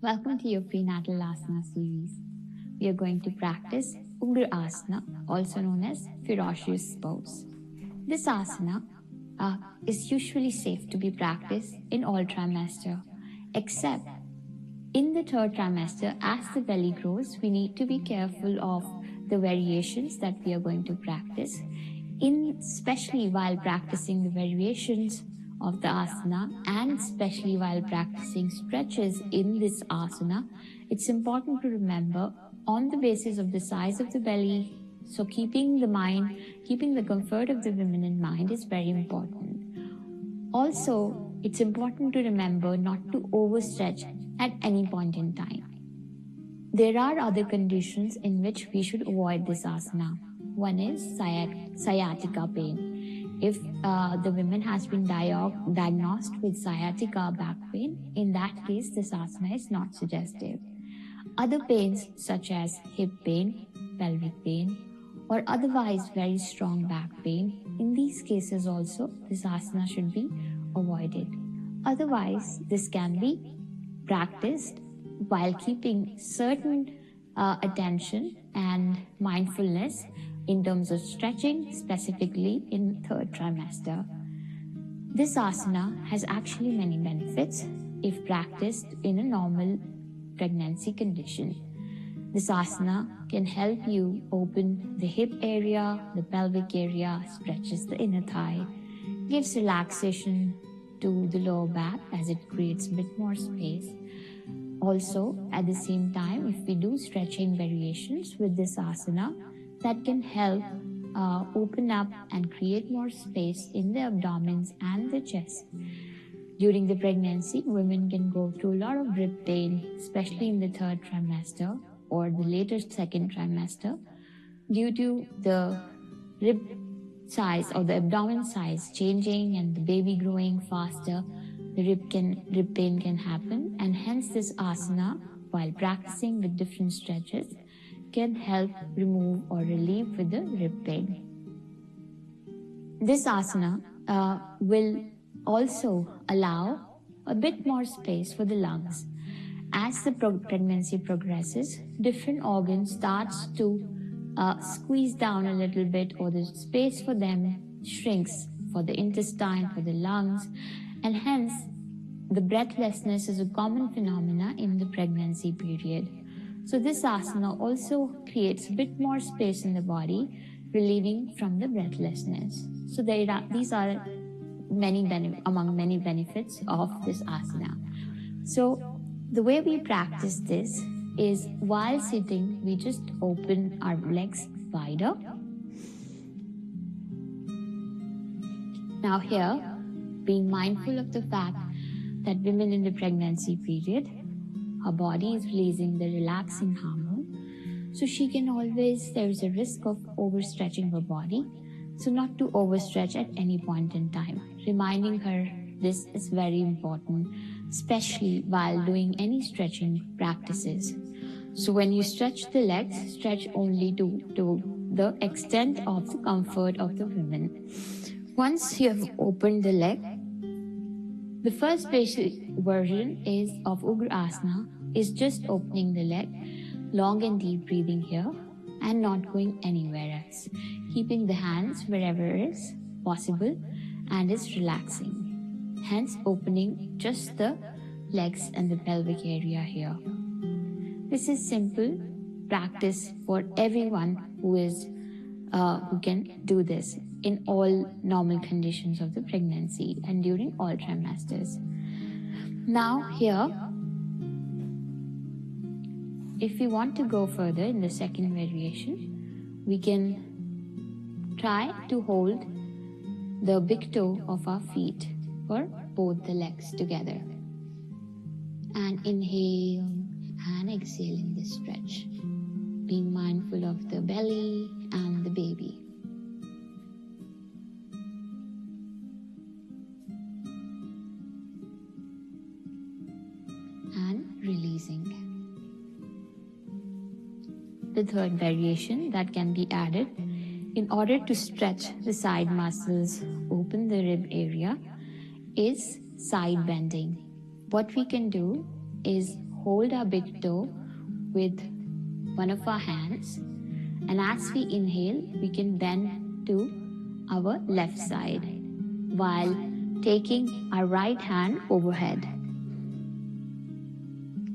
Welcome to your prenatal asana series. We are going to practice Ugrasana, also known as ferocious pose. This asana is usually safe to be practiced in all trimester, except in the third trimester, as the belly grows, we need to be careful of the variations that we are going to practice, especially while practicing the variations of the asana, and especially while practicing stretches in this asana. It's important to remember on the basis of the size of the belly, so keeping the comfort of the women in mind is very important. Also, it's important to remember not to overstretch at any point in time. There are other conditions in which we should avoid this asana. One is sciatica pain. If the woman has been diagnosed with sciatica back pain, in that case, this asana is not suggestive. Other pains such as hip pain, pelvic pain, or otherwise very strong back pain, in these cases also, this asana should be avoided. Otherwise, this can be practiced while keeping certain attention and mindfulness in terms of stretching, specifically in third trimester. This asana has actually many benefits if practiced in a normal pregnancy condition. This asana can help you open the hip area, the pelvic area, stretches the inner thigh, gives relaxation to the lower back as it creates a bit more space. Also, at the same time, if we do stretching variations with this asana, that can help open up and create more space in the abdomens and the chest. During the pregnancy, women can go through a lot of rib pain, especially in the third trimester or the later second trimester, due to the rib size or the abdomen size changing and the baby growing faster. The rib pain can happen, and hence this asana, while practicing with different stretches, can help remove or relieve with the rib pain. This asana will also allow a bit more space for the lungs. As the pregnancy progresses, different organs starts to squeeze down a little bit, or the space for them shrinks for the intestine, for the lungs, and hence the breathlessness is a common phenomena in the pregnancy period. So this asana also creates a bit more space in the body, relieving from the breathlessness. So these are among many benefits of this asana. So the way we practice this is while sitting, we just open our legs wider. Now here, being mindful of the fact that women in the pregnancy period, her body is releasing the relaxing hormone. So there is a risk of overstretching her body. So not to overstretch at any point in time. Reminding her this is very important, especially while doing any stretching practices. So when you stretch the legs, stretch only to the extent of the comfort of the women. Once you have opened the leg, the first basic version of Ugrasana is just opening the leg, long and deep breathing here, and not going anywhere else, keeping the hands wherever is possible and is relaxing. Hence opening just the legs and the pelvic area here. This is simple practice for everyone who can do this in all normal conditions of the pregnancy and during all trimesters. Now here, if we want to go further in the second variation, we can try to hold the big toe of our feet for both the legs together. And inhale and exhale in this stretch, being mindful of the belly and the baby. And releasing. The third variation that can be added in order to stretch the side muscles, open the rib area, is side bending. What we can do is hold our big toe with one of our hands, and as we inhale, we can bend to our left side while taking our right hand overhead.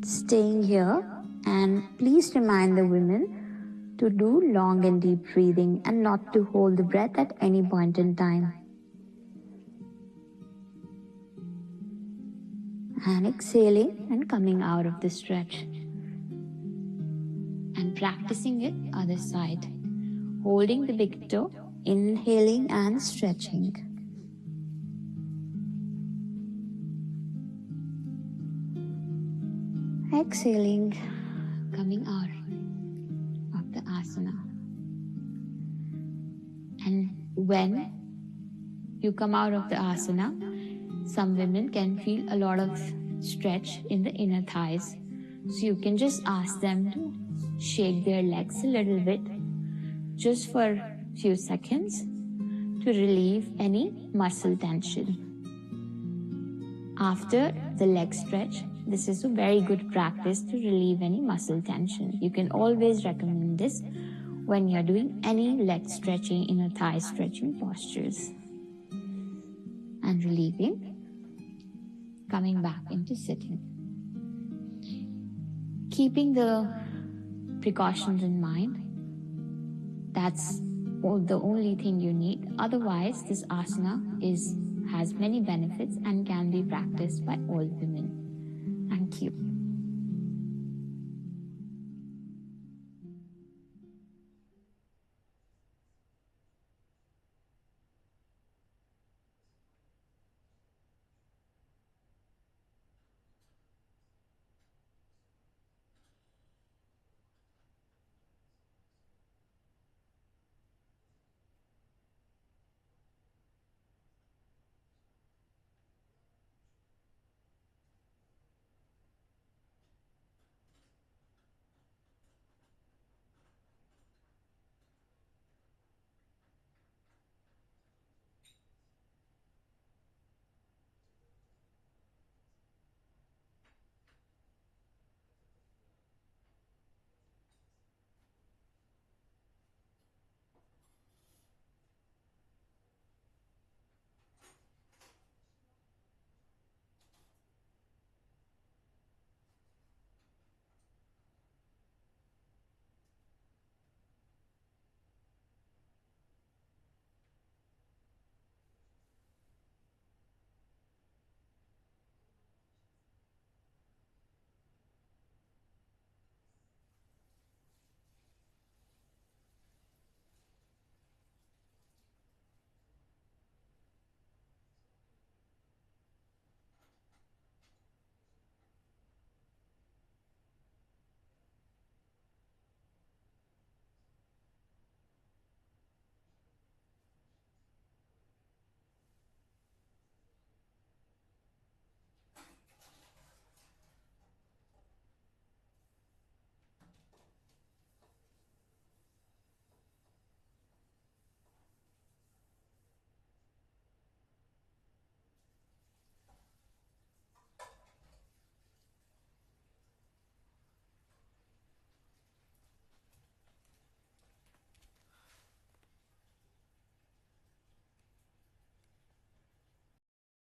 Staying here, and please remind the women to do long and deep breathing and not to hold the breath at any point in time. And exhaling and coming out of the stretch. And practicing it other side. Holding the big toe, inhaling and stretching. Exhaling, coming out of the asana. And when you come out of the asana, some women can feel a lot of stretch in the inner thighs. So you can just ask them to shake their legs a little bit, just for a few seconds, to relieve any muscle tension. After the leg stretch, this is a very good practice to relieve any muscle tension. You can always recommend this when you're doing any leg stretching, inner thigh stretching postures. And relieving, coming back into sitting. Keeping the precautions in mind, that's the only thing you need. Otherwise, this asana has many benefits and can be practiced by all women. Thank you.